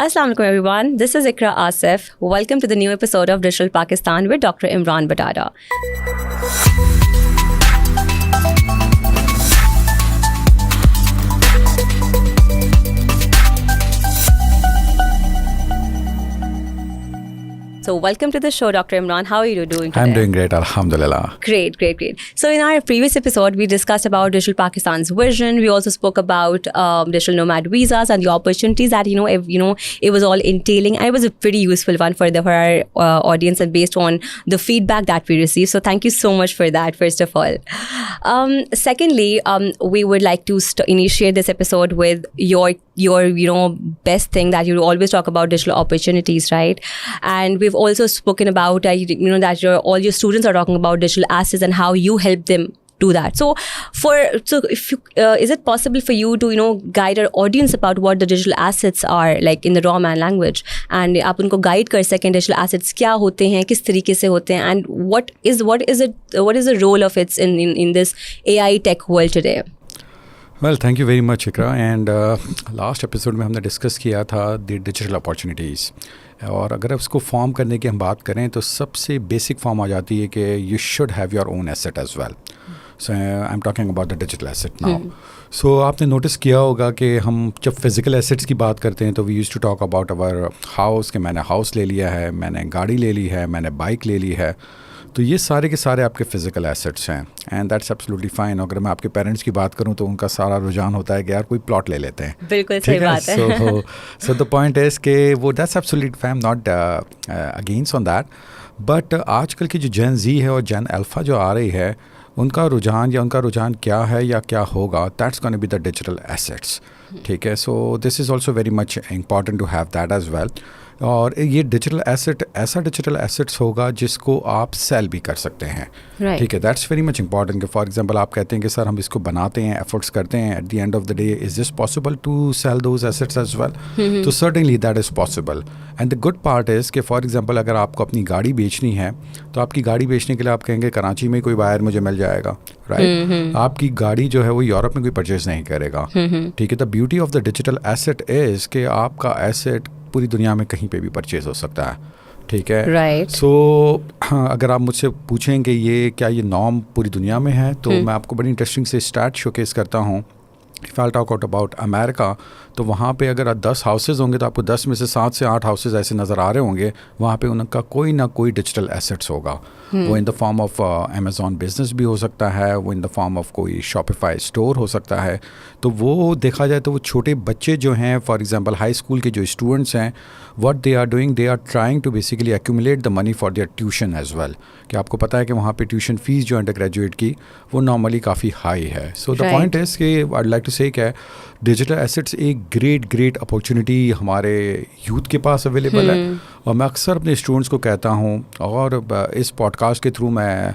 Assalamu alaikum everyone, this is Ikra Asif. Welcome to the new episode of Digital Pakistan with Dr. Imran Badada. So welcome to the show, Dr. Imran. How are you doing today? I'm doing great, alhamdulillah. Great. So in our previous episode, we discussed about Digital Pakistan's vision. We also spoke about digital nomad visas and the opportunities that it was all entailing. And it was a pretty useful one for our audience and based on the feedback that we received. So thank you so much for that, first of all. Secondly, we would like to initiate this episode with your best thing that you always talk about digital opportunities, right? And we've also spoken about that all your students are talking about digital assets and how you help them do that. So if you, is it possible for you to guide our audience about what the digital assets are, like in the raw man language, and आप उनको guide कर सकें digital assets क्या होते हैं, किस तरीके से होते हैं, and what is the role of it in this AI tech world today? Well, thank you very much, Ikra. And last episode में हमने डिस्कस किया था the digital opportunities. और अगर उसको फॉर्म करने की हम बात करें तो सबसे बेसिक फॉर्म आ जाती है कि you should have your own asset as well. So I'm talking about the digital asset now. So आपने नोटिस किया होगा कि हम जब फिज़िकल एसेट्स की बात करते हैं तो we used to talk about our house कि मैंने हाउस ले लिया है, मैंने गाड़ी ले ली है, मैंने बाइक ले ली है. तो ये सारे के सारे आपके फ़िज़िकल एसेट्स हैं एंड दैट्स एब्सोल्युटली फाइन. अगर मैं आपके पेरेंट्स की बात करूं तो उनका सारा रुझान होता है कि यार कोई प्लॉट ले लेते हैं. बिल्कुल सही बात है. सो द पॉइंट इज़ कि वो that's absolutely fine, not against on that. But आजकल की जो जेन जी है और जेन अल्फ़ा जो आ रही है उनका रुझान क्या है या क्या होगा, that's gonna be the digital assets. ठीक है. So this is also very much important to have that as well. और ये डिजिटल एसेट ऐसा डिजिटल एसेट्स होगा जिसको आप सेल भी कर सकते हैं. ठीक है. That's very much important. For example आप कहते हैं कि सर हम इसको बनाते हैं, एफर्ट्स करते हैं, at the end of the day is this possible to sell those assets as well? तो certainly that is possible. And the good part is कि फॉर एग्जांपल अगर आपको अपनी गाड़ी बेचनी है तो आपकी गाड़ी बेचने के लिए आप कहेंगे कराची में कोई बायर मुझे मिल जाएगा, राइट? आपकी गाड़ी जो है वो यूरोप में कोई परचेज नहीं करेगा. ठीक है. The beauty of the digital asset is कि आपका एसेट पूरी दुनिया में कहीं पे भी परचेज हो सकता है. ठीक है. राइट. सो अगर आप मुझसे पूछेंगे ये नॉर्म पूरी दुनिया में है तो मैं आपको बड़ी इंटरेस्टिंग से स्टार्ट शोकेस करता हूँ. If I talk about America तो वहाँ पे अगर 10 हाउसेज़ होंगे तो आपको 10 में से 7 से 8 हाउसेज़ ऐसे नज़र आ रहे होंगे. वहाँ पे उनका कोई ना कोई डिजिटल एसेट्स होगा. वो in the form of Amazon business भी हो सकता है, वो इन द फॉर्म ऑफ कोई शॉपिफाई स्टोर हो सकता है. तो वो देखा जाए तो वो छोटे बच्चे जो हैं, फॉर एग्जांपल हाई स्कूल के जो स्टूडेंट्स हैं, what they are doing, they are trying to basically accumulate the money for their tuition as well. कि आपको पता है कि वहाँ पे ट्यूशन फ़ीस जो अंडर ग्रेजुएट की वो नॉर्मली काफ़ी हाई है. सो द पॉइंट इज़ कि आई लाइक टू से कि डिजिटल एसेट्स एक ग्रेट अपॉर्चुनिटी हमारे यूथ के पास अवेलेबल है. और मैं अक्सर अपने स्टूडेंट्स को कहता हूँ और इस पॉडकास्ट के थ्रू मैं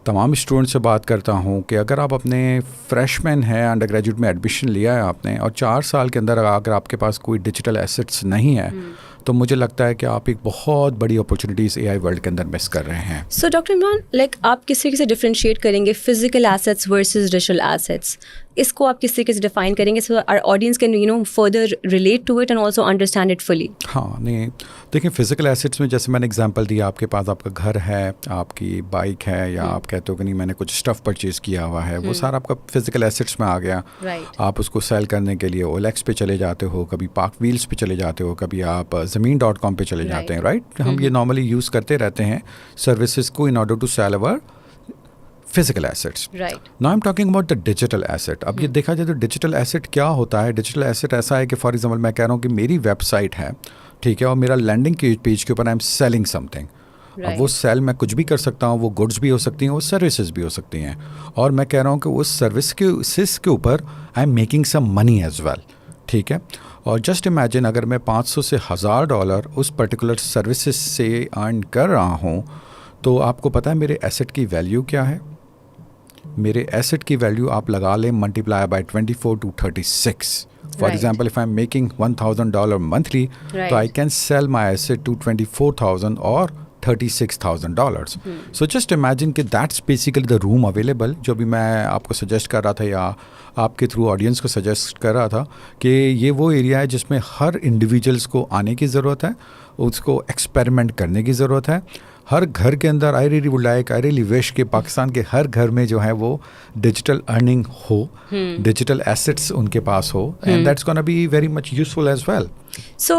तमाम स्टूडेंट्स से बात करता हूँ कि अगर आप अपने फ्रेशमैन हैं, अंडर ग्रेजुएट में एडमिशन लिया है आपने और 4 साल के अंदर अगर आपके पास कोई डिजिटल एसेट्स नहीं है तो मुझे लगता है कि आप एक बहुत बड़ी अपॉर्चुनिटीज़ AI वर्ल्ड के अंदर मिस कर रहे हैं. सो डॉक्टर इमरान, लाइक आप किस तरीके से डिफरेंशिएट करेंगे physical assets versus digital assets? इसको आप किस तरीके से डिफाइन करेंगे so our audience can further relate to it and also understand it fully? हाँ, नहीं देखिए, फ़िज़िकल एसेट्स में जैसे मैंने एग्जांपल दिया, आपके पास आपका घर है, आपकी बाइक है, या आप कहते हो कि नहीं मैंने कुछ स्टफ़ परचेज़ किया हुआ है, वो सारा आपका फ़िज़िकल एसेट्स में आ गया. आप उसको सेल करने के लिए OLX पे चले जाते हो, कभी पार्क व्हील्स पे चले जाते हो, कभी आप ज़मीन.com पे चले जाते हैं, राइट? हम ये नॉर्मली यूज़ करते रहते हैं सर्विसेज को in order to sell our physical assets. Now I am talking about the digital asset. अब ये देखा जाए तो डिजिटल एसेट क्या होता है? डिजिटल एसेट ऐसा है कि फॉर एग्जांपल मैं कह रहा हूँ कि मेरी वेबसाइट है, ठीक है, और मेरा लैंडिंग पेज के ऊपर आई एम सेलिंग समथिंग. अब वो सेल मैं कुछ भी कर सकता हूँ, वो गुड्स भी हो सकती हैं, वो सर्विसेज भी हो सकती हैं, और मैं कह रहा हूँ कि उस सर्विस के ऊपर I am making some money as well. ठीक है. और जस्ट इमेजिन अगर मैं $500 से $1000 उस पर्टिकुलर सर्विसेज से अर्न कर रहा हूँ तो आपको पता है मेरे एसेट की वैल्यू क्या है? मेरे एसेट की वैल्यू आप लगा लें multiply by 24 to 36. For example if I am making $1000 monthly तो I can sell my asset to 24,000 और $36,000. So just imagine कि that's basically the room available, जो भी मैं आपको सजेस्ट कर रहा था या आपके थ्रू ऑडियंस को सजेस्ट कर रहा था कि ये वो एरिया है जिसमें हर इंडिविजुअल्स को आने की ज़रूरत है, उसको एक्सपेरिमेंट करने की ज़रूरत है. हर घर के अंदर आई रियली विश कि पाकिस्तान के हर घर में जो है वो डिजिटल अर्निंग हो, डिजिटल एसेट्स उनके पास हो, and that's gonna be very much useful as well. So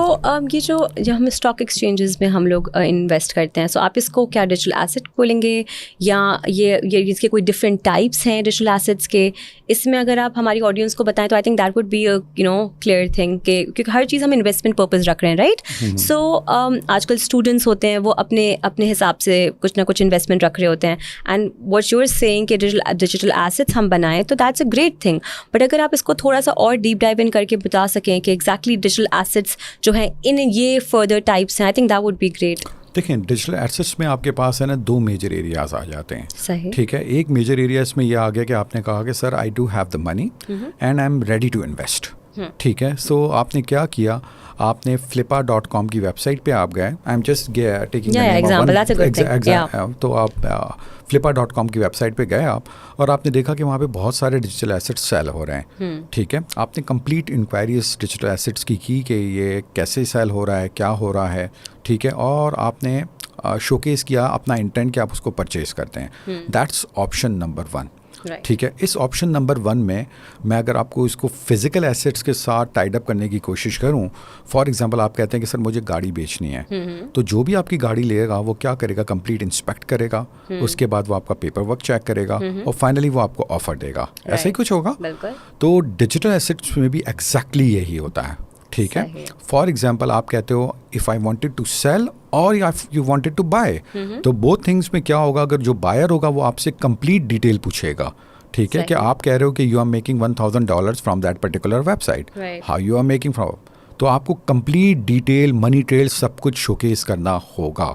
ये जो हम स्टॉक एक्सचेंजेस में हम लोग इन्वेस्ट करते हैं, सो आप इसको क्या डिजिटल एसेट बोलेंगे या ये इसके कोई डिफरेंट टाइप्स हैं डिजिटल एसेट्स के? इसमें अगर आप हमारी ऑडियंस को बताएं तो I think that would be clear thing कि क्योंकि हर चीज़ हम इन्वेस्टमेंट पर्पस रख रहे हैं, राइट? सो आजकल स्टूडेंट्स होते हैं वो अपने हिसाब से कुछ ना कुछ इन्वेस्टमेंट रख रहे होते हैं, and what you are saying कि डिजिटल एसेट्स हम बनाएं तो that's a great thing. But अगर आप इसको थोड़ा सा और डीप डाइव इन करके बता सकें कि एग्जैक्टली डिजिटल एसेट्स जो है इन ये फर्दर टाइप्स हैं, I think that would be great. देखिए, डिजिटल एसेट्स में आपके पास है ना 2 मेजर एरियाज आ जाते हैं. सही. ठीक है, एक मेजर एरिया इसमें ये आ गया कि आपने कहा कि sir I do have the money and I am ready to invest. ठीक है, सो आपने क्या किया, आपने flippa.com की वेबसाइट पे आप गए. I am just taking example. तो आप flippa.com की वेबसाइट पे गए आप और आपने देखा कि वहाँ पे बहुत सारे डिजिटल एसेट्स सेल हो रहे हैं. ठीक है, आपने कंप्लीट इंक्वायरी इस डिजिटल एसेट्स की कि ये कैसे सेल हो रहा है, क्या हो रहा है. ठीक है, और आपने शोकेस किया अपना इंटेंट कि आप उसको परचेज करते हैं. That's option number 1. ठीक है, इस ऑप्शन नंबर 1 में मैं अगर आपको इसको फिजिकल एसेट्स के साथ टाइड अप करने की कोशिश करूं, फॉर एग्जांपल आप कहते हैं कि सर मुझे गाड़ी बेचनी है, तो जो भी आपकी गाड़ी लेगा वो क्या करेगा, कंप्लीट इंस्पेक्ट करेगा, उसके बाद वो आपका पेपर वर्क चेक करेगा और फाइनली वो आपको ऑफर देगा. ऐसा ही कुछ होगा. तो डिजिटल एसेट्स में भी एग्जैक्टली यही होता है. ठीक है, फॉर एग्जाम्पल आप कहते हो if I wanted to sell और यू वांटेड टू बाय, तो बोथ थिंग्स में क्या होगा, अगर जो बायर होगा वो आपसे कंप्लीट डिटेल पूछेगा. ठीक है, कि आप कह रहे हो कि you are making $1,000 from that particular website, how you are making from, तो आपको कंप्लीट डिटेल मनी ट्रेल सब कुछ शोकेस करना होगा.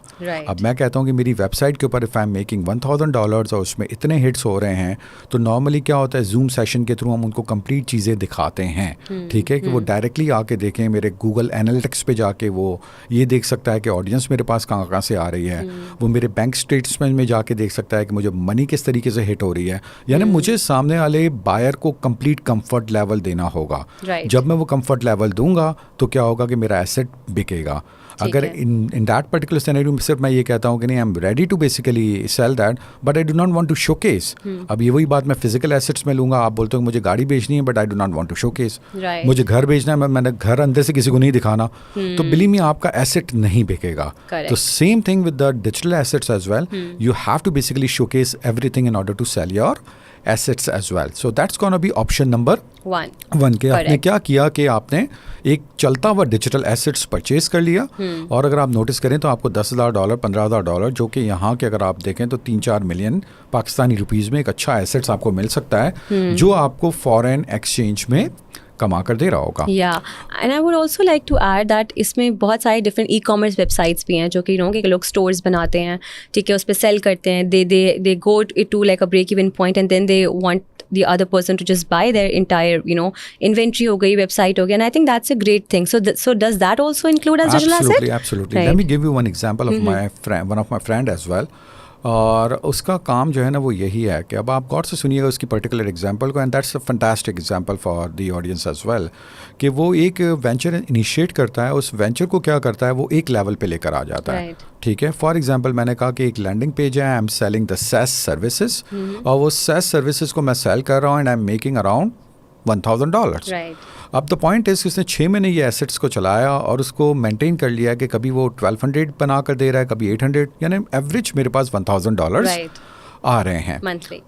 अब मैं कहता हूँ कि मेरी वेबसाइट के ऊपर इफ़ आई एम मेकिंग $1,000 और उसमें इतने हिट्स हो रहे हैं, तो नॉर्मली क्या होता है, जूम सेशन के थ्रू हम उनको कंप्लीट चीज़ें दिखाते हैं. ठीक है, कि वो डायरेक्टली आके देखें, मेरे गूगल एनालिटिक्स पे जाके वो ये देख सकता है कि ऑडियंस मेरे पास कहाँ कहाँ से आ रही है. वो मेरे बैंक स्टेटमेंट में जाके देख सकता है कि मुझे मनी किस तरीके से हिट हो रही है. यानी मुझे सामने वाले बायर को कंप्लीट कंफर्ट लेवल देना होगा. जब मैं वो कंफर्ट लेवल दूंगा तो क्या होगा कि मेरा एसेट बिकेगा. अगर इन दैट पर्टिकुलर सिनेरियो में सिर्फ मैं ये कहता हूँ कि नहीं, I am ready to basically sell that but I do not want to showcase. अब ये वही बात मैं फिजिकल एसेट्स में लूँगा, आप बोलते हो मुझे गाड़ी बेचनी है but I do not want to showcase. मुझे घर बेचना है, मैंने घर अंदर से किसी को नहीं दिखाना, तो बिलीव मी आपका एसेट नहीं बिकेगा. तो same thing with the digital assets as well, you have to basically showcase everything in order to sell your assets as well. So that's gonna be option number 1 के आपने क्या किया कि आपने एक चलता हुआ डिजिटल एसेट्स परचेज कर लिया. और अगर आप नोटिस करें तो आपको $10,000 $15,000 जो कि यहाँ के अगर आप देखें तो 3-4 मिलियन पाकिस्तानी रुपीज़ में एक अच्छा एसेट्स आपको मिल सकता है, जो आपको फॉरेन एक्सचेंज में कमा कर दे रहा होगा. And I would also like to add that इसमें बहुत सारे डिफरेंट ई-कॉमर्स वेबसाइट्स भी हैं जो कि कि लोग स्टोर्स बनाते हैं. ठीक है, उस पर सेल करते हैं, they go to like a break even point and then they want the other person to just buy their entire inventory हो गई, website हो गया, and I think that's a great thing. So does that also include as digital asset? Absolutely. Right. Let me give you one example of one of my friend as well. और उसका काम जो है ना वो यही है कि अब आप गौर से सुनिएगा उसकी पर्टिकुलर एग्जांपल को, and that's a fantastic example for the audience as well, कि वो एक वेंचर इनिशिएट करता है, उस वेंचर को क्या करता है वो एक लेवल पे लेकर आ जाता है. ठीक है, फॉर एग्जांपल मैंने कहा कि एक लैंडिंग पेज है, I am selling the SaaS services, और वो SaaS सर्विसेज को मैं सेल कर रहा हूँ and I am making around $1,000. अब द पॉइंट इज उसने 6 महीने ये एसेट्स को चलाया और उसको मेंटेन कर लिया कि कभी वो 1200 बना कर दे रहा है, कभी 800, यानी एवरेज मेरे पास $1,000 आ रहे हैं,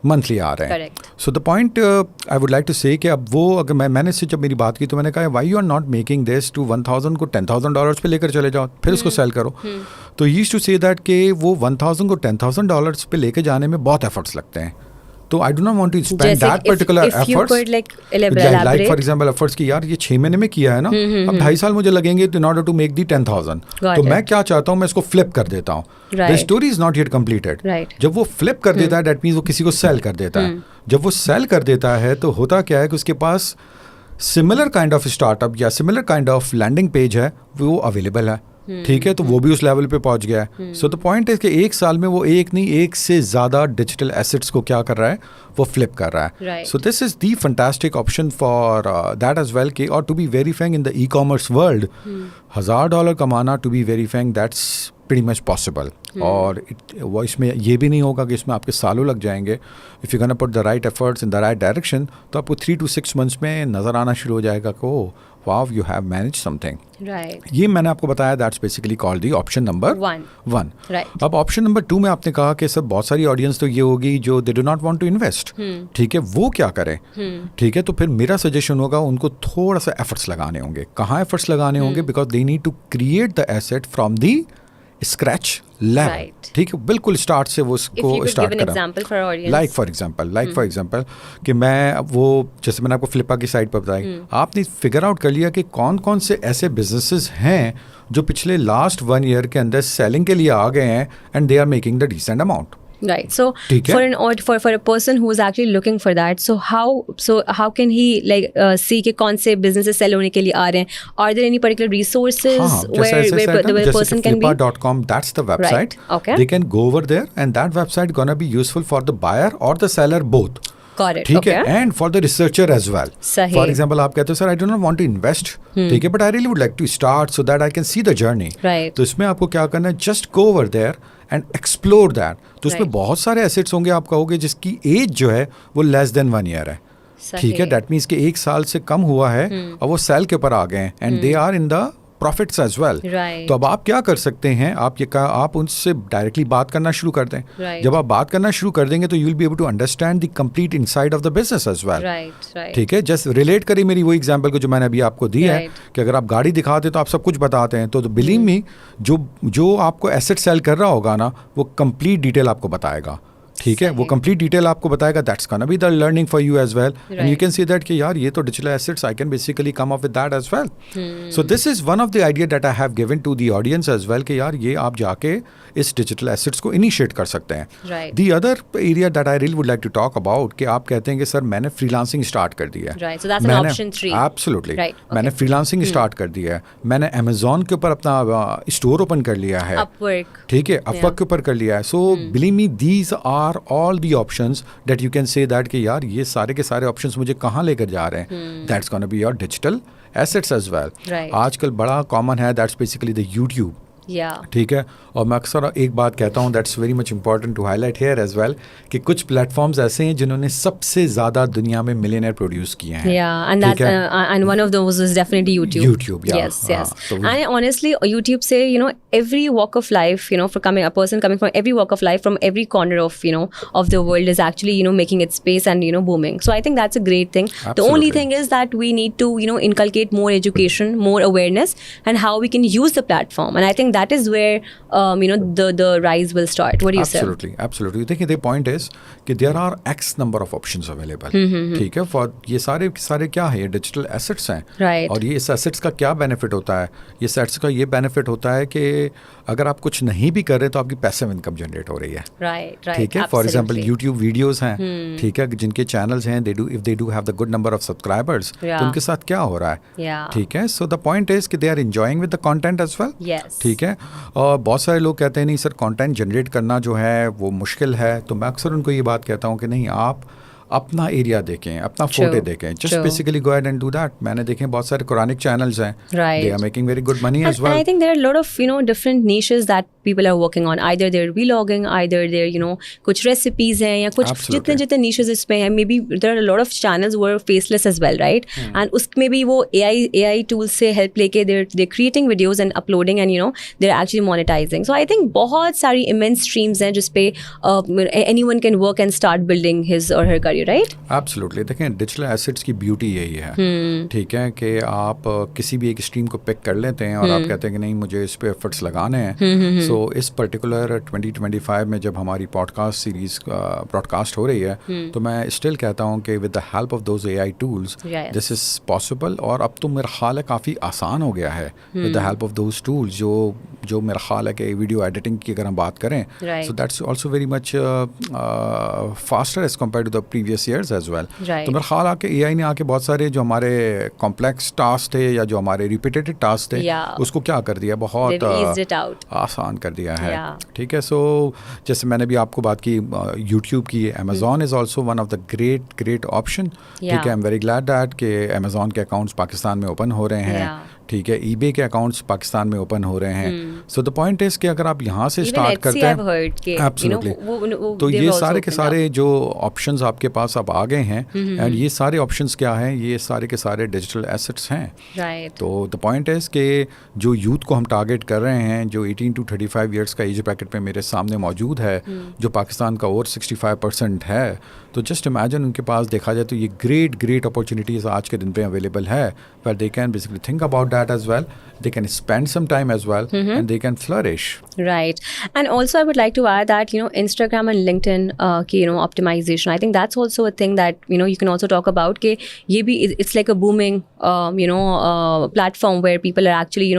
मंथली आ रहे हैं. So the point I would like to say कि अब वो अगर मैंने इससे जब मेरी बात की तो मैंने कहा why you are not making this to 1,000 को $10,000 पे लेकर चले जाओ, फिर उसको सेल करो. तो he used to say that कि वो 1,000 को $10,000 पे लेके जाने में बहुत एफर्ट्स लगते हैं. तो I do not want to spend that particular efforts, like for example efforts की यार ये 6 महीने में किया है ना, अब 2.5 साल मुझे लगेंगे in order to make the 10,000. तो मैं क्या चाहता हूँ, मैं इसको फ्लिप कर देता हूँ. The story is not yet completed. जब वो फ्लिप कर देता है दैट मीन्स वो किसी को सेल कर देता है. जब वो सेल कर देता है तो होता क्या है कि उसके पास सिमिलर काइंड ऑफ स्टार्टअप या similar kind of landing page है वो अवेलेबल है. ठीक है, तो वो भी उस लेवल पे पहुंच गया है. सो द पॉइंट है कि एक साल में वो एक नहीं, एक से ज़्यादा डिजिटल एसेट्स को क्या कर रहा है, वो फ्लिप कर रहा है. So this is the fantastic option for that as well. और to be very frank, in the e commerce world $1000 कमाना, to be very frank, that's pretty much possible. और वो इसमें ये भी नहीं होगा कि इसमें आपके सालों लग जाएंगे. If you gonna put the right efforts in the right direction, तो आपको 3 to 6 months में नज़र आना शुरू हो जाएगा कि वाव, यू हैव मैनेज समथिंग. ये मैंने आपको बताया, that's basically called the option number 1. अब ऑप्शन नंबर 2 में आपने कहा कि सर बहुत सारी ऑडियंस तो ये होगी जो they do not want to invest. ठीक है, वो क्या करें? ठीक है, तो फिर मेरा सजेशन होगा उनको थोड़ा सा एफर्ट्स लगाने होंगे. कहाँ एफर्ट्स लगाने होंगे? Because they need to create the asset from the scratch level. ठीक है, बिल्कुल स्टार्ट से वो उसको स्टार्ट करा. लाइक फॉर एग्जांपल कि मैं वो, जैसे मैंने आपको फ्लिपा की साइट पर बताई, आपने फिगर आउट कर लिया कि कौन कौन से ऐसे बिजनेसेस हैं जो पिछले लास्ट 1 year के अंदर सेलिंग के लिए आ गए हैं and they are making the decent amount. Right. So for a person who is actually looking for that, so how can he see कि कौन से businesses sell होने के लिए आ रहे हैं? Are there any particular resources where the person can be? Flippa.com, that's the website. Right. Okay. They can go over there, and that website gonna be useful for the buyer or the seller both. Got it. ठीक okay. है, and for the researcher as well. For example आप कहते हो sir I do not want to invest, ठीक है, but I really would like to start so that I can see the journey. तो इसमें आपको क्या करना है, just go over there and explore that. तो उसमें बहुत सारे एसेट्स होंगे, आप कहोगे जिसकी एज जो है वो लेस देन 1 year है. ठीक है, दैट मीन्स कि 1 साल से कम हुआ है और वो सेल के ऊपर आ गए हैं and they are in the profits as well. तो अब आप क्या कर सकते हैं, आप उनसे डायरेक्टली बात करना शुरू कर दें. जब आप बात करना शुरू कर देंगे तो you will be able to understand the complete inside of the business as well. ठीक है, जस्ट रिलेट करिए मेरी वो एग्जांपल को जो मैंने अभी आपको दी है कि अगर आप गाड़ी दिखाते तो आप सब कुछ बताते हैं, तो बिलीव मी, जो आपको एसेट सेल कर रहा होगा ना, वो कंप्लीट डिटेल आपको बताएगा. ठीक है, वो कंप्लीट डिटेल आपको बताएगा. That's gonna be the learning for you as well, and you can see that कि यार ये तो digital assets, I can basically come up with that as well. So this is one of the idea that I have given to the audience as well कि यार ये आप जाके इस डिजिटल एसेट्स को इनिशिएट कर सकते हैं. The other area that I really would like to talk about कि आप कहते हैं कि सर मैंने फ्रीलांसिंग स्टार्ट कर दिया है. एब्सोल्युटली, मैंने फ्रीलांसिंग स्टार्ट कर दिया है, मैंने अमेजोन के ऊपर अपना स्टोर ओपन कर लिया है. ठीक है, अपवर्क के ऊपर कर लिया है. So believe me, these are all the options that you can say that कि यार ये सारे के सारे options मुझे कहाँ लेकर जा रहे हैं. That's gonna be your digital assets as well. आजकल बड़ा common है, that's basically the YouTube. ठीक है, और मैं अक्सर एक बात कहता हूँ, that's very much important to highlight here as well, कि कुछ प्लेटफॉर्म्स ऐसे हैं जिन्होंने सबसे ज़्यादा दुनिया में मिलियनेयर प्रोड्यूस किए हैं. and one of those is definitely YouTube. Yes. And honestly, YouTube से every walk of life, for a person coming from every walk of life, from every corner of of the world is actually making its space and booming. So I think that's a great thing. Absolutely. The only thing is that we need to inculcate more education, more awareness, and how we can use the platform. And I think that is where the rise will start. What do you say? Absolutely. देखिए, the point is कि there are X number of options available. ठीक है, for ये सारे क्या है, ये digital assets हैं. और ये इस एसेट्स का क्या बेनिफिट होता है? ये एसेट्स का ये बेनिफिट होता है कि अगर आप कुछ नहीं भी कर रहे तो आपकी पैसिव इनकम जनरेट हो रही है. ठीक है, फॉर एग्जाम्पल यूट्यूब वीडियोज हैं, ठीक है, जिनके चैनल्स हैं, if they do have the good number of subscribers, तो उनके साथ क्या हो रहा है. ठीक है, सो द पॉइंट इज कि they are enjoying with the content as well. ठीक है, और बहुत सारे लोग कहते हैं नहीं सर कंटेंट जनरेट करना जो है वो मुश्किल है. तो मैं अक्सर उनको ये बात कहता हूँ कि नहीं, आप अपना एरिया देखें, अपना फोटे देखें, just basically go ahead and do that. मैंने देखे बहुत सारे कुरानिक चैनल्स हैं, they are making very good money as well. I think there are lot of different niches that people are working on. Either they're vlogging, either they're कुछ recipes हैं या कुछ जितने niches इसमें हैं. Maybe there are a lot of channels who are faceless as well, right? And उसमें भी वो AI tools से help लेके they're creating videos and uploading and they're actually monetizing. So I think बहुत सारी immense streams हैं जिस पे anyone can work and start building his or her career, right? Absolutely. देखें, डिजिटल एसेट्स की beauty यही है. ठीक है, कि आप किसी भी एक स्ट्रीम को पिक कर लेते हैं और आप कहते हैं कि नहीं मुझे इस पे एफर्ट्स लगाने हैं. सो इस पर्टिकुलर 2025 में जब हमारी पॉडकास्ट सीरीज ब्रॉडकास्ट हो रही है, तो मैं स्टिल कहता हूँ कि with the help of those AI tools this is possible. और अब तो मेरा ख्याल है काफ़ी आसान हो गया है with the help of those tools. जो मेरा ख्याल है कि वीडियो एडिटिंग की अगर हम बात करें, so that's also very much faster as compare to the previous years as well. तो मेरा ख्याल है कि AI ने आके बहुत सारे जो हमारे कॉम्प्लेक्स टास्क थे या जो हमारे रिपीटेड टास्क थे उसको क्या कर दिया, बहुत आसान कर दिया है। ठीक है, सो जैसे मैंने भी आपको बात की यूट्यूब की, Amazon is also one of the great option. ठीक है, I am very glad that कि अमेजॉन के अकाउंट्स पाकिस्तान में ओपन हो रहे हैं। ठीक है, eBay के अकाउंट्स पाकिस्तान में ओपन हो रहे हैं। सो द पॉइंट इज कि अगर आप यहाँ से स्टार्ट करते हैं, एब्सोल्युटली, तो ये सारे के सारे जो ऑप्शंस आपके पास अब आ गए हैं, एंड ये सारे ऑप्शंस क्या हैं, ये सारे के सारे डिजिटल एसेट्स हैं। तो द पॉइंट इज कि जो यूथ को हम टारगेट कर रहे हैं, जो 18 to 35 ईयर्स का एज ब्रैकेट पे मेरे सामने मौजूद है, जो पाकिस्तान का और 65% है, तो जस्ट इमेजिन उनके पास देखा जाए तो ये ग्रेट अपॉर्चुनिटीज़ आज के दिन पे अवेलेबल है, where they can basically think about that as well, they can spend some time as well, and they can flourish. Right. And also I would like to add that, Instagram and LinkedIn optimization, I think that's also a thing that you can also talk about, ke ye bhi, it's like a booming platform where people are actually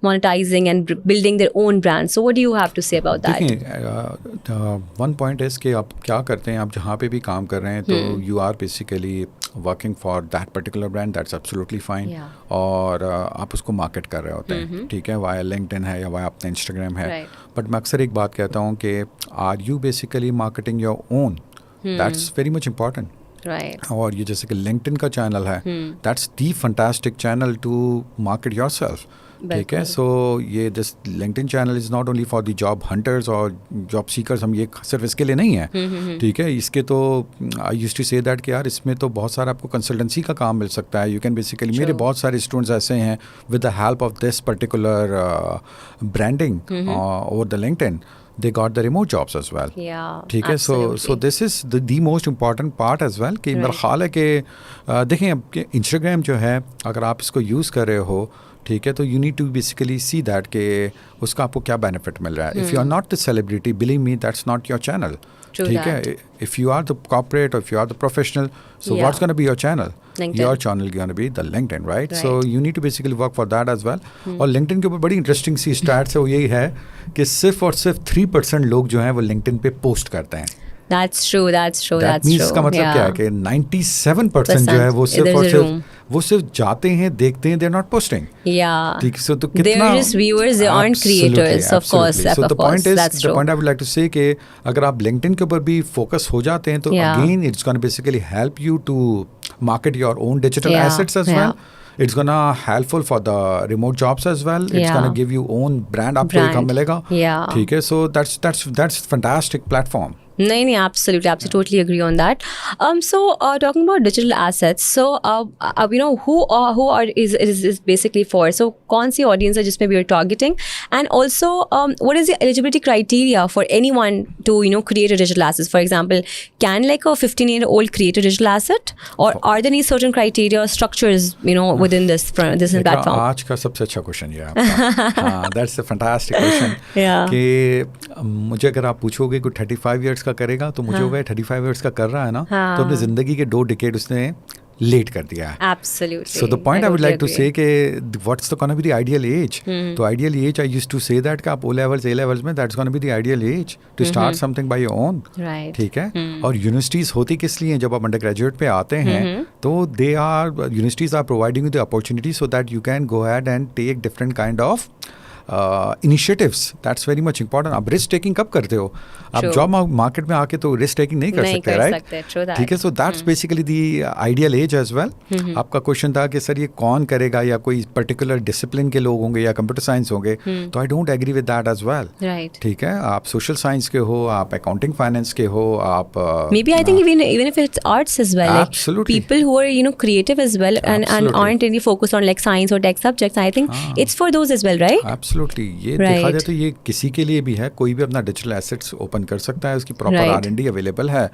monetizing and building their own brand. So what do you have to say about that? देखिए, one point is कि आप क्या करते हैं, आप जहाँ पे भी काम कर रहे हैं, तो you are basically working for that particular brand, that's absolutely fine. और आप उसको मार्केट कर रहे होते हैं। ठीक है, वाया लिंक्डइन है या वाया अपना इंस्टाग्राम है, बट मैं अक्सर एक बात कहता हूँ कि are you basically marketing your own, that's very much important. और ये जैसे कि लिंक्डइन का चैनल है, that's the fantastic channel to market yourself. ठीक है, सो ये this LinkedIn channel is not only for the job hunters और जॉब सीकर्स, हम ये सिर्फ इसके लिए नहीं है। ठीक है, इसके तो I used to say that कि यार इसमें तो बहुत सारा आपको कंसल्टेंसी का काम मिल सकता है। यू कैन बेसिकली, मेरे बहुत सारे स्टूडेंट्स ऐसे हैं with the help of this particular branding over the LinkedIn, they got the remote jobs as well. ठीक है, so this is the most important part as well, कि मेरा ख्याल है कि देखें अब इंस्टाग्राम जो है, अगर आप इसको यूज़ कर रहे हो, ठीक है, तो you need to basically see that कि उसका आपको क्या बेनिफिट मिल रहा है। If you are not the celebrity, believe me, that's not your channel. ठीक है, if you are the corporate और if you are the professional, so what's gonna be your channel? Your channel gonna be the LinkedIn, right? So you need to basically work for that as well. और LinkedIn के ऊपर बड़ी interesting सी stats है, वो यही है कि सिर्फ और सिर्फ 3% लोग जो हैं वो LinkedIn पे पोस्ट करते हैं। That's true. That means इसका मतलब क्या है कि 97% जो है वो सिर्फ और सिर्फ जाते हैं, देखते हैं, they're not posting. ठीक, so तो कितना, they're just viewers, they aren't creators, of course. So the point is, the point I would like to say कि अगर आप LinkedIn के ऊपर भी फोकस हो जाते हैं, तो again it's going to basically help you to market your own digital assets as well. It's gonna helpful for the remote jobs as well. It's gonna give you own brand, आपको एक मिलेगा। ठीक है, so that's fantastic platform. नहीं, absolutely, totally agree on that. So talking about digital assets, so who is basically for? So कौन सी audience है जिसमें we are targeting, and also what is the eligibility criteria for anyone to create a digital asset? For example, can like a 15-year-old create a digital asset, or are there any certain criteria or structures within this platform? आज का सबसे अच्छा question ये आपका। That's a fantastic question. कि मुझे अगर आप पूछोगे कोई 35 years का करेगा, तो मुझे होगा 35 इयर्स का कर रहा है ना, तो अपनी जिंदगी के 2 डिकेड उसने लेट कर दिया है। Absolutely. So the point I would like to say कि what's the gonna be the ideal age? तो ideal age, I used to say that कि आप O levels, A levels में, that's gonna be the ideal age to start something by your own. Right. ठीक है, और universities होती किस लिए, जब आप अंडर ग्रेजुएट पे आते हैं, तो universities are providing you the opportunity so that you can go ahead and take different kind of initiatives. That's very much important. आप रिस्क टेकिंग कब करते हो? आप जॉब मार्केट में आके तो रिस्क टेकिंग नहीं कर सकते, राइट? ठीक है, so that's basically the ideal as as well. आपका क्वेश्चन था कि सर ये कौन करेगा, या कोई पर्टिकुलर डिसिप्लिन के लोग होंगे या कंप्यूटर साइंस होंगे, तो I don't agree with that as well. ठीक है, आप सोशल साइंस के हो, आप अकाउंटिंग फाइनेंस के हो, आप maybe I think even if it's arts as well, like people who are creative as well and aren't really focused on like science or tech subjects, I think it's for those as well, right? Absolutely. ये देखा जाए तो ये किसी के लिए भी है, कोई भी अपना डिजिटल एसेट्स ओपन कर सकता है, उसकी प्रॉपर R&D अवेलेबल है।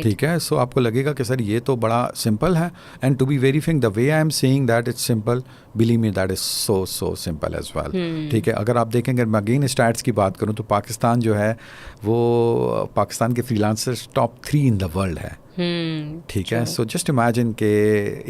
ठीक है, सो आपको लगेगा कि सर ये तो बड़ा सिंपल है, and to be very frank, the way I am saying that it's simple, believe me that is so simple as well. ठीक है, अगर आप देखेंगे, मैं अगेन स्टैट्स की बात करूँ, तो पाकिस्तान जो है वो पाकिस्तान के freelancers top 3 in the world है। ठीक है. सो जस्ट इमेजिन कि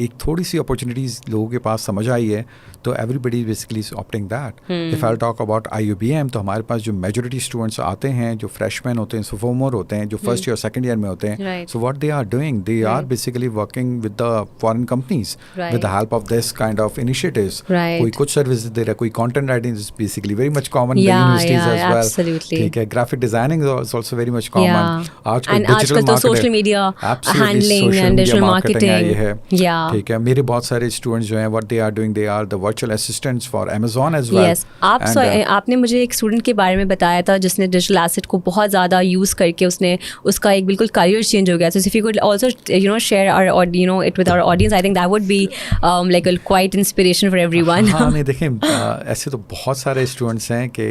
एक थोड़ी सी अपॉर्चुनिटीज़ लोगों के पास समझ आई है तो everybody basically is opting that. If I talk about IUBM, तो हमारे पास जो मेजॉरिटी स्टूडेंट्स आते हैं जो फ्रेशमैन होते हैं, सोफोमोर होते हैं, जो फर्स्ट ईयर सेकंड ईयर में होते हैं, so what they are doing, they are basically working with the foreign companies with the help of this kind of initiatives. कोई कुछ सर्विस दे रहा है, कोई content writing is basically very much common in universities as well. ठीक है. Graphic designing is also very much common. आजकल तो social media handling and digital marketing. ठीक है. मेरे बहुत सारे स्टूडेंट्स जो हैं what they are doing, they are the virtual assistants for Amazon as well. Yes. आपने मुझे एक स्टूडेंट के बारे में बताया था जिसने डिजिटल एसेट को बहुत ज़्यादा यूज़ करके उसका एक बिल्कुल करियर चेंज हो गया. So if you could also share our it with our audience, I think that would be like a quite inspiration for everyone. हाँ, नहीं देखें, ऐसे तो बहुत सारे स्टूडेंट्स हैं कि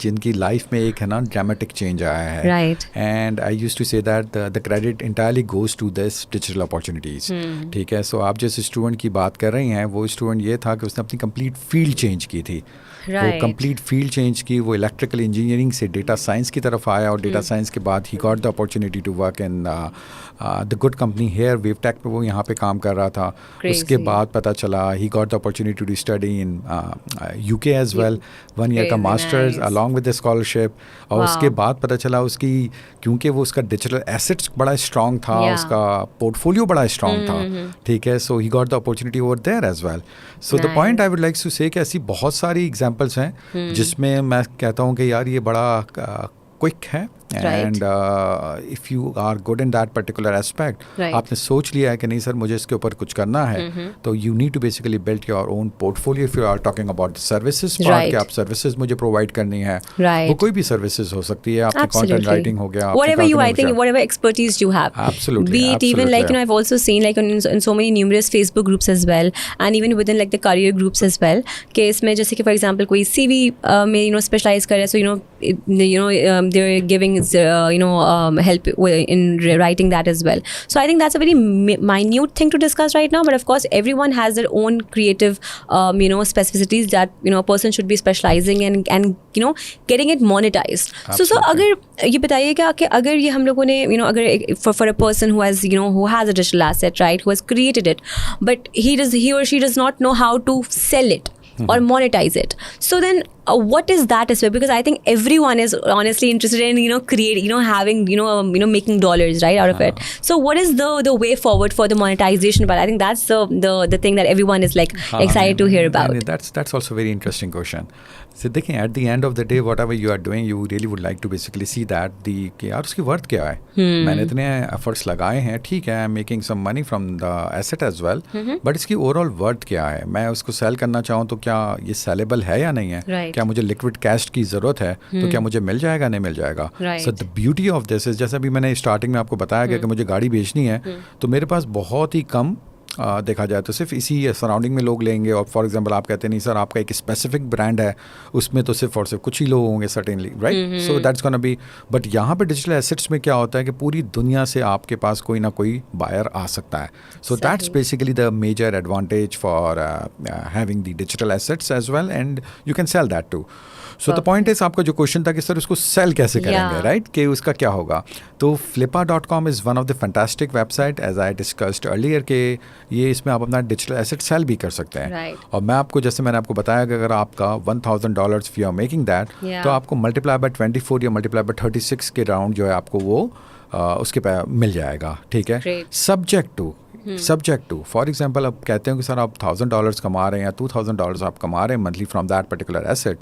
जिनकी लाइफ में एक है ना ड्रामेटिक चेंज आया है. Right. And I used to say that the credit entirely goes to this digital opportunities. ठीक है. सो आप जिस स्टूडेंट की बात कर रही हैं वो स्टूडेंट ये था कि उसने अपनी कंप्लीट फील्ड चेंज की थी. वो कंप्लीट फील्ड चेंज की, वो इलेक्ट्रिकल इंजीनियरिंग से डेटा साइंस की तरफ आया और डेटा साइंस के बाद he got the opportunity to work in the good company here Wavetech पे. वो यहाँ पे काम कर रहा था. उसके बाद पता चला he got the opportunity to study in UK as well, 1 year का masters along with the scholarship. और उसके बाद पता चला उसकी, क्योंकि वो उसका डिजिटल एसेट्स बड़ा स्ट्रॉन्ग था, उसका पोर्टफोलियो बड़ा स्ट्रॉन्ग था. ठीक है. So he got the opportunity over there as well. So the point I would like to say कि ऐसी बहुत सारी एग्जाम्पल्स हैं जिसमें मैं कहता हूँ कि यार ये बड़ा क्विक है. And if you are good in that particular aspect, आपने सोच लिया है कि नहीं सर मुझे इसके ऊपर कुछ करना है, तो you need to basically build your own portfolio. If you are talking about services part, कि आप सर्विसेज मुझे प्रोवाइड करनी है, वो कोई भी सर्विसेज हो सकती है. आपकी कंटेंट राइटिंग हो गया, whatever you, I think whatever expertise you have, absolutely, be it even like I've also seen like in so many numerous Facebook groups as well, and even within like the career groups as well, कि इसमें जैसे कि for example कोई CV में specialize कर रहा है, so they're giving help in writing that as well. So I think that's a very minute thing to discuss right now, but of course everyone has their own creative specificities that a person should be specializing in and getting it monetized. So अगर ये बताइएगा कि अगर ये हम लोगों ने अगर for a person who has who has a digital asset, right, who has created it, but he or she does not know how to sell it or monetize it. So then what is that aspect? Because I think everyone is honestly interested in create having making dollars right out of it. So what is the way forward for the monetization? But I think that's the thing that everyone is like excited to hear about. That's also a very interesting question. So देखें, at the end of the day whatever you are doing, you really would like to basically see that कि यार उसकी worth क्या है. मैंने इतने efforts लगाए हैं, ठीक है, I am making some money from the asset as well, but इसकी ओवरऑल वर्थ क्या है. मैं उसको सेल करना चाहूँ तो क्या ये सेलेबल है या नहीं है. क्या मुझे लिक्विड कैश की ज़रूरत है, तो क्या मुझे मिल जाएगा, नहीं मिल जाएगा. So the beauty of this is, जैसे अभी मैंने स्टार्टिंग में आपको बताया गया कि मुझे गाड़ी बेचनी है, तो मेरे पास बहुत ही कम देखा जाए तो सिर्फ इसी सराउंडिंग में लोग लेंगे. और फॉर एग्जांपल आप कहते हैं नहीं सर आपका एक स्पेसिफिक ब्रांड है, उसमें तो सिर्फ और सिर्फ कुछ ही लोग होंगे certainly, right. So that's gonna B. But यहाँ पे डिजिटल एसेट्स में क्या होता है कि पूरी दुनिया से आपके पास कोई ना कोई बायर आ सकता है. So that's basically the major advantage for having the digital assets as well, and you can sell that too. So the point is, आपका जो क्वेश्चन था कि सर उसको सेल कैसे करेंगे, राइट, कि उसका क्या होगा. तो flippa.com is one of the fantastic website as I discussed earlier के ये इसमें आप अपना डिजिटल एसेट सेल भी कर सकते हैं. और मैं आपको, जैसे मैंने आपको बताया कि अगर आपका $1,000 if you are making that, तो आपको मल्टीप्लाई बाय 24 या मल्टीप्लाई बाय 36 के राउंड जो है आपको वो उसके पे मिल जाएगा. ठीक है. सब्जेक्ट टू फॉर एग्जाम्पल, अब कहते हैं कि सर आप $1,000 कमा रहे हैं या $2,000 आप कमा रहे हैं monthly from that particular asset,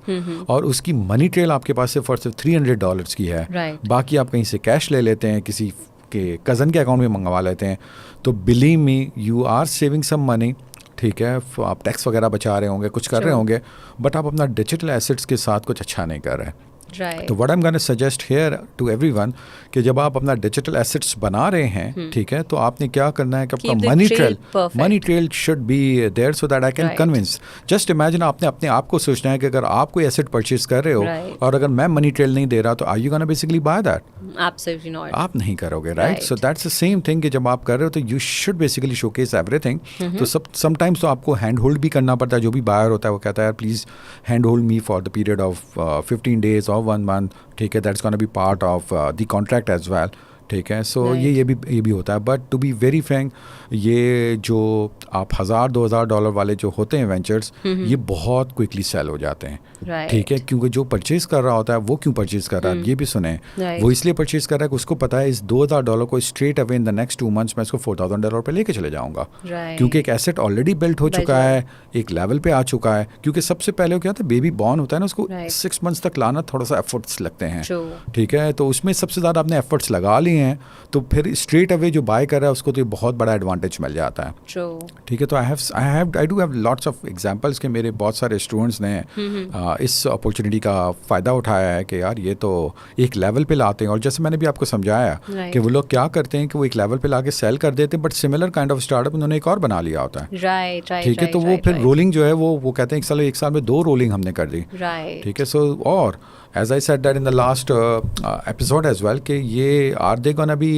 और उसकी मनी ट्रेल आपके पास सिर्फ और सिर्फ $300 की है, बाकी आप कहीं से कैश ले लेते हैं, किसी के कज़न के अकाउंट में मंगवा लेते हैं, तो believe me you are saving some money. ठीक है. आप टैक्स वगैरह बचा रहे होंगे, कुछ कर रहे होंगे, बट आप अपना डिजिटल एसेट्स के साथ कुछ अच्छा नहीं कर रहे. तो what I am gonna suggest here to everyone कि जब आप अपना डिजिटल एसेट्स बना रहे हैं, ठीक है, तो आपने क्या करना है कि आपका money trail should be there so that I can convince. Just imagine आपने अपने आप को सोचना है कि अगर आप कोई एसेट परचेज कर रहे हो और अगर मैं मनी ट्रेल नहीं दे रहा, तो are you gonna basically buy that? Absolutely not. आप नहीं करोगे, right. So that's the same thing कि जब आप कर रहे हो तो you should basically showcase everything. तो समटाइम्स तो आपको हैंड होल्ड भी करना पड़ता है. जो भी बायर होता है वो कहता है यार please hand hold me for the period of 15 days or 1 month. ठीक है. That's gonna be part of the contract as well. ठीक है. सो ये भी होता है. But to be very frank, ये जो आप $1,000-2,000 वाले जो होते हैं वेंचर्स, ये बहुत क्विकली सेल हो जाते हैं. ठीक है, क्योंकि जो परचेज कर रहा होता है वो क्यों परचेज कर रहा है ये भी सुने. वो इसलिए परचेज कर रहा है कि उसको पता है इस $2,000 को straight away in the next 2 months मैं इसको $4,000 पे लेके चले जाऊंगा. क्योंकि एक एसेट ऑलरेडी बिल्ट हो चुका है, एक लेवल पे आ चुका है. क्योंकि सबसे पहले क्या होता है, बेबी बॉर्न होता है ना, उसको 6 months तक लाना थोड़ा सा एफर्ट्स लगते हैं. ठीक है, तो उसमें सबसे ज़्यादा आपने एफर्ट्स लगा लिए हैं, तो फिर स्ट्रेट अवे जो बाय कर रहा है उसको तो ये बहुत बड़ा एडवांटेज मिल जाता है. ठीक है, तो I do have lots of examples के मेरे बहुत सारे स्टूडेंट्स ने इस अपॉर्चुनिटी का फ़ायदा उठाया है कि यार ये तो एक लेवल पे लाते हैं. और जैसे मैंने भी आपको समझाया कि वो लोग क्या करते हैं कि वो एक लेवल पे लाके सेल कर देते हैं, but similar kind of startup उन्होंने एक और बना लिया होता है. ठीक है, तो वो फिर रोलिंग जो है वो कहते हैं एक साल में 2 रोलिंग हमने कर दी. ठीक है, सो और as I said that in the last episode as well, कि ये are they gonna be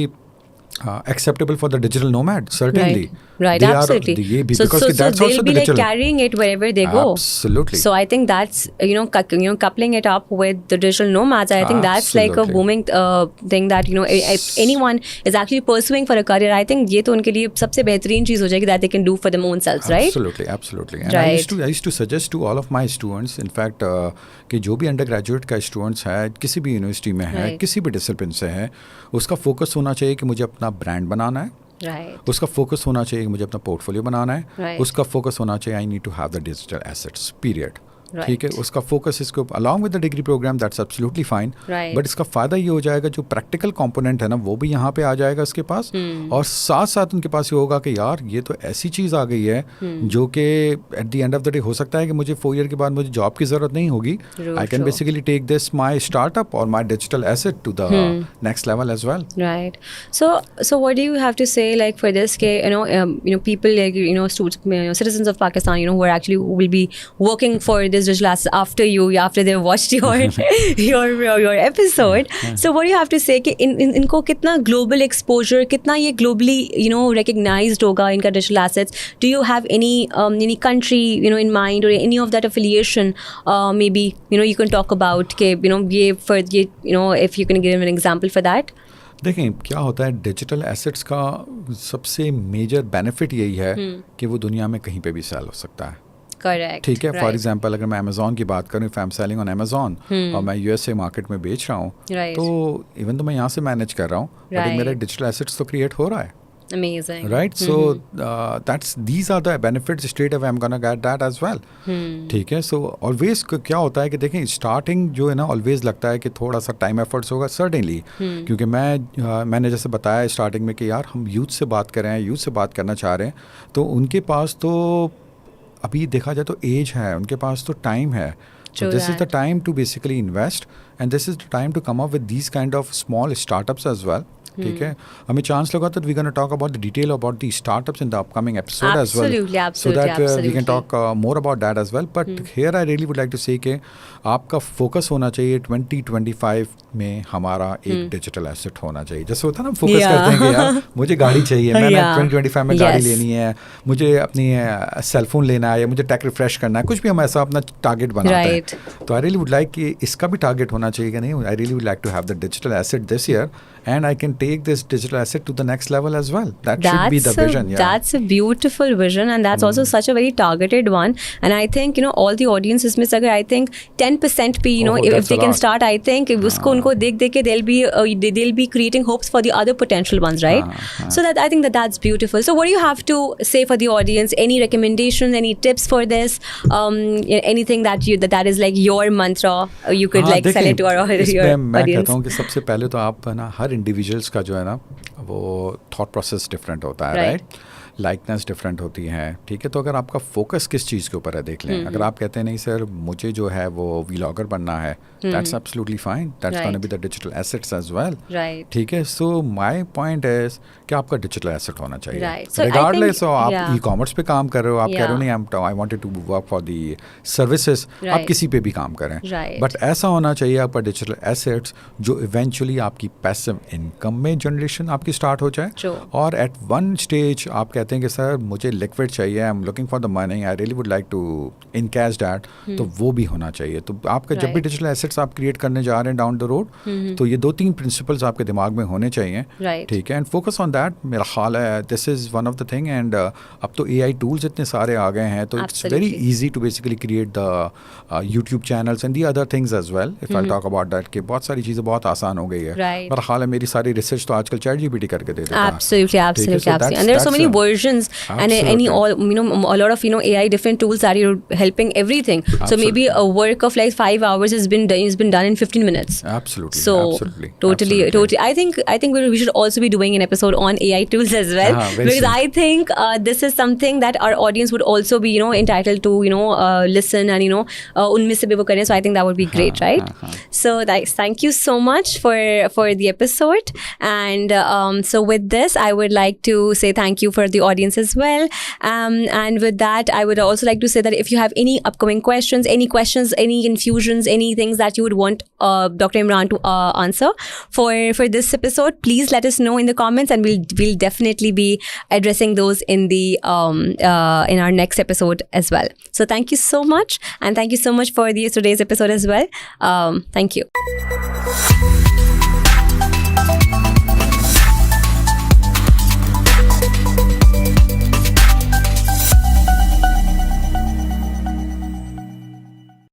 acceptable for the digital nomad? Certainly. Right, absolutely. So they'll be like carrying it wherever they go. Absolutely. So I think that's coupling it up with the digital nomads. I think that's like a booming thing that if anyone is actually pursuing for a career, I think ये तो उनके लिए सबसे बेहतरीन चीज़ हो जाएगी that they can do for their own selves, right? Absolutely. And I used to suggest to all of my students, in fact, कि जो भी अंडर ग्रेजुएट का स्टूडेंट्स है, किसी भी यूनिवर्सिटी में है, किसी भी डिसिप्लिन से है, उसका फोकस होना चाहिए कि मुझे अपना ब्रांड बनाना है. उसका फोकस होना चाहिए कि मुझे अपना पोर्टफोलियो बनाना है. उसका फोकस होना चाहिए I need to have the digital assets, period. ठीक है, उसका फोकस इसको along with the degree program, that's absolutely fine. But इसका फ़ायदा ये हो जाएगा, जो प्रैक्टिकल कंपोनेंट है ना वो भी यहाँ पे आ जाएगा उसके पास. और साथ साथ उनके पास ये होगा कि यार ये तो ऐसी चीज़ आ गई है जो कि eight the end of the day हो सकता है कि मुझे 4 year के बाद मुझे जॉब की ज़रूरत नहीं होगी. I can basically take this my startup और my digital asset to the next level as well. Right. So what do you have to say like for this ke people like students, citizens of Pakistan who are actually who will be working for this digital assets after they've watched your episode. So what do you have to say कि इनको कितना global exposure, कितना ये globally recognized होगा इनका digital assets? Do you have any country in mind or any of that affiliation maybe you can talk about कि if you can give an example for that? देखें क्या होता है, digital assets का सबसे major benefit यही है कि वो दुनिया में कहीं पे भी सेल हो सकता है. Correct. ठीक है, फॉर एग्जांपल अगर मैं अमेजोन की बात करूँ, if I am selling on Amazon और मैं यूएसए मार्केट में बेच रहा हूँ, तो इवन तो मैं यहाँ से मैनेज कर रहा हूँ, बट मेरा डिजिटल एसेट्स तो क्रिएट हो रहा है. Amazing. Right? So these are the benefits straight away. I'm gonna get that as well. ठीक है. So always क्या होता है कि देखें स्टार्टिंग जो है ना, ऑलवेज लगता है कि थोड़ा सा टाइम एफर्ट्स होगा, सर्टेनली. क्योंकि मैंने जैसे बताया स्टार्टिंग में कि यार हम यूथ से बात कर रहे हैं, यूथ से बात करना चाह रहे हैं, तो उनके पास तो अभी देखा जाए तो एज है, उनके पास तो टाइम है. So this is the time to basically invest, and this is the time to come up with these kind of small startups as well. ठीक है, हमें चांस लगा तो we gonna talk about the detail about the startups in the upcoming episode as well, so that we can talk more about that as well. But here I really would like to say कि आपका focus होना चाहिए 2025 में हमारा एक digital asset होना चाहिए. जैसे होता है ना, फोकस करते हैं कि यार मुझे गाड़ी चाहिए, मैंने 2025 में गाड़ी लेनी है, मुझे अपनी सेलफोन लेना है, या मुझे टेक रिफ्रेश करना है, कुछ भी हम ऐसा अपना टारगेट बनाते हैं. तो आई रियली वुड लाइक कि इसका भी टारगेट होना चाहिए कि नहीं, I really would like to have the digital asset this year and I can take this digital asset to the next level as well. That should be the vision. Yeah. That's a beautiful vision, and that's also such a very targeted one. And I think all the audience is miss. I think 10% be if they can start, I think usko unko dekh ke they'll be creating hopes for the other potential ones, right? So that I think that's beautiful. So what do you have to say for the audience? Any recommendations? Any tips for this? Anything that is like your mantra? You could like sell it to your audience. मैं कहता हूँ कि सबसे पहले तो आप ना हर individuals का जो है ना वो थॉट प्रोसेस डिफरेंट होता है, राइट? लाइकनेस डिफरेंट होती है. ठीक है, तो अगर आपका फोकस किस चीज़ के ऊपर है देख लें. अगर आप कहते हैं नहीं सर मुझे जो है वो व्लॉगर बनना है, that's absolutely fine, that's gonna be the digital assets as well. ठीक है, सो माय पॉइंट इज कि आपका डिजिटल एसेट होना चाहिए रिगार्डलेस. आप ई कॉमर्स पे काम कर रहे हो, आप कह रहे हो नहीं I wanted to work for the services, आप किसी पे भी काम करें, बट ऐसा होना चाहिए आपका डिजिटल एसेट्स जो इवेंचुअली आपकी पैसिव इनकम में जनरेशन आपकी स्टार्ट हो जाए, और एट वन स्टेज आप कहते हैं कि सर मुझे लिक्विड चाहिए, I am looking for the money, I really would like to encash that, तो वो भी होना चाहिए। तो आपका जब भी डिजिटल एसेट्स आप क्रिएट करने जा रहे हैं डाउन द रोड, तो ये 2-3 प्रिंसिपल्स आपके दिमाग में होने चाहिए, ठीक है, एंड फोकस ऑन दैट। मेरा ख्याल है this is one of the thing. And अब तो AI टूल्स इतने सारे आ गए हैं, तो it's very easy to basically create the YouTube channels and the other things as well, if I talk about that, कि बहुत सारी चीज़ें बहुत आसान हो गई है। मेरा ख्याल है मेरी सारी रिसर्च तो आजकल ChatGPT करके दे देता है। Absolutely. And there are so many versions and a lot of AI different tools that you're helping everything. So maybe a work of like 5 hours has been done in 15 minutes. Absolutely. So totally. I think we should also be doing an episode on AI tools as well, because I think this is something that our audience would also be entitled to listen and unme se bhi wo kare. So I think that would be great, right? So thank you so much for the episode. And so with this, I would like to say thank you for the audience as well. And with that, I would also like to say that if you have any upcoming questions, any infusions, any things that you would want Dr. Imran to answer for this episode, please let us know in the comments, and we'll definitely be addressing those in the in our next episode as well. So thank you so much, and thank you so much for today's episode as well. Thank you.